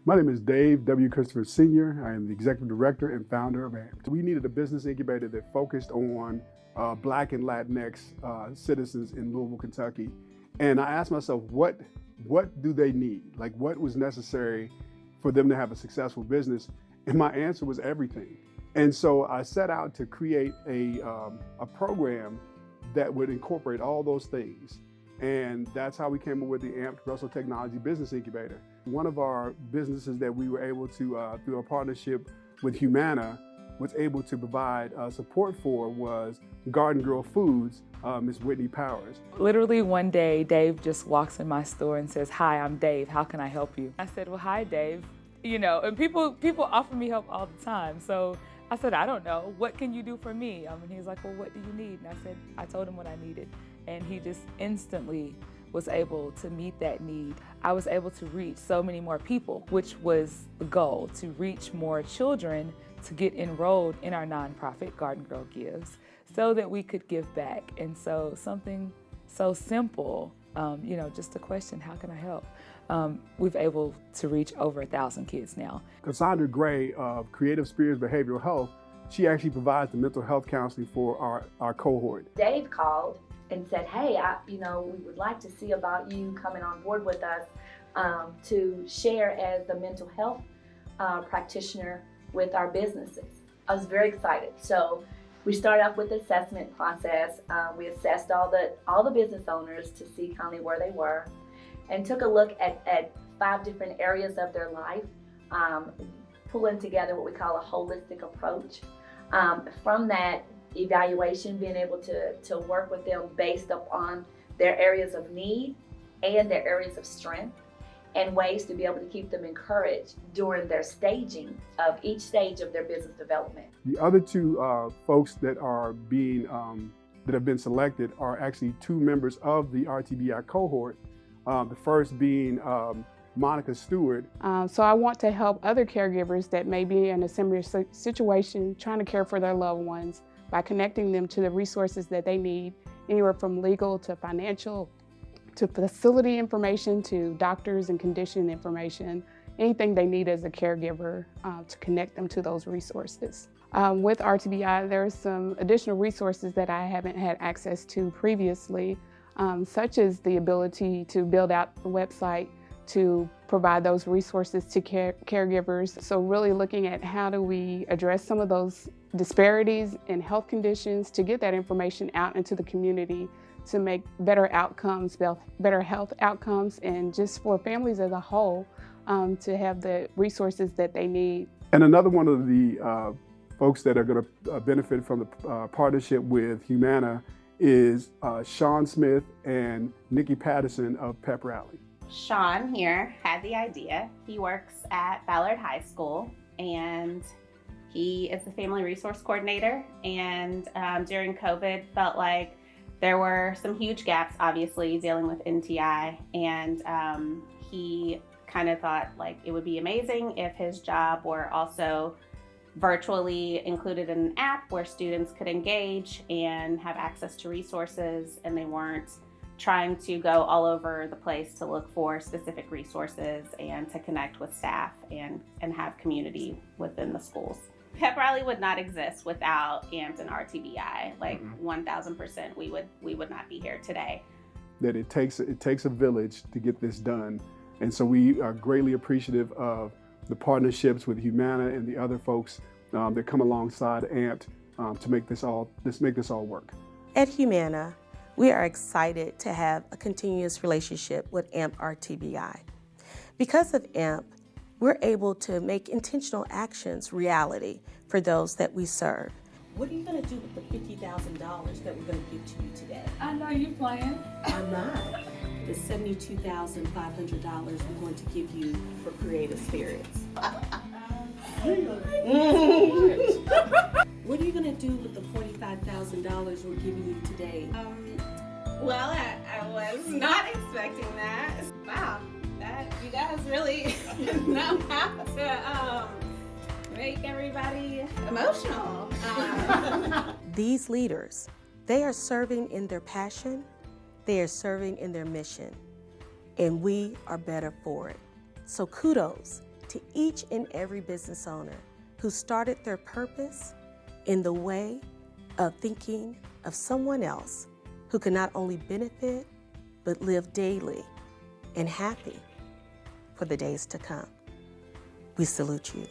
My name is Dave W. Christopher Sr. I am the Executive Director and founder of AMP. We needed a business incubator that focused on Black and Latinx citizens in Louisville, Kentucky. And I asked myself, what do they need? Like, what was necessary for them to have a successful business? And my answer was everything. And so I set out to create a program that would incorporate all those things. And that's how we came up with the AMP Russell Technology Business Incubator. One of our businesses that we were able to, through a partnership with Humana, was able to provide support for was Garden Girl Foods, Ms. Whitney Powers. Literally one day, Dave just walks in my store and says, "Hi, I'm Dave, how can I help you?" I said, "Well, hi, Dave." You know, and people offer me help all the time. So I said, "I don't know, what can you do for me?" And he's like, "Well, what do you need?" And I told him what I needed. And he just instantly was able to meet that need. I was able to reach so many more people, which was the goal, to reach more children to get enrolled in our nonprofit, Garden Girl Gives, so that we could give back. And so something so simple, just a question, how can I help? We've able to reach over 1,000 kids now. Cassandra Gray of Creative Spirits Behavioral Health, she actually provides the mental health counseling for our cohort. Dave called and said, "Hey, we would like to see about you coming on board with us to share as the mental health practitioner with our businesses." I was very excited. So we started off with the assessment process. We assessed all the business owners to see kind of where they were, and took a look at 5 different areas of their life, pulling together what we call a holistic approach. From that evaluation, being able to work with them based upon their areas of need and their areas of strength, and ways to be able to keep them encouraged during their staging of each stage of their business development. The other 2 folks that are being that have been selected are actually 2 members of the RTBI cohort. The first being Monica Stewart. So I want to help other caregivers that may be in a similar situation, trying to care for their loved ones, by connecting them to the resources that they need, anywhere from legal to financial, to facility information, to doctors and condition information, anything they need as a caregiver to connect them to those resources. With RTBI, there are some additional resources that I haven't had access to previously, such as the ability to build out the website to provide those resources to caregivers. So really looking at how do we address some of those disparities in health conditions to get that information out into the community to make better outcomes, better health outcomes, and just for families as a whole to have the resources that they need. And another one of the folks that are going to benefit from the partnership with Humana is Sean Smith and Nikki Patterson of Pep Rally. Sean here had the idea. He works at Ballard High School, and he is the family resource coordinator. And during COVID, felt like there were some huge gaps, obviously, dealing with NTI. And he kind of thought like it would be amazing if his job were also virtually included in an app where students could engage and have access to resources, and they weren't trying to go all over the place to look for specific resources and to connect with staff and have community within the schools. Pep Rally would not exist without AMP and RTBI. Like 1,000%, we would not be here today. That it takes a village to get this done, and so we are greatly appreciative of the partnerships with Humana and the other folks that come alongside AMP to make this all work. At Humana, we are excited to have a continuous relationship with AMP RTBI. Because of AMP, we're able to make intentional actions reality for those that we serve. What are you going to do with the $50,000 that we're going to give to you today? I know you playing. I'm not. The $72,500 we're going to give you for creative spirits. What are you going to do with the $45,000 we're giving you today? Well, I was not expecting that. Wow, you guys really know how to make everybody emotional. These leaders, they are serving in their passion, they are serving in their mission, and we are better for it. So kudos to each and every business owner who started their purpose in the way of thinking of someone else who can not only benefit, but live daily and happy for the days to come. We salute you.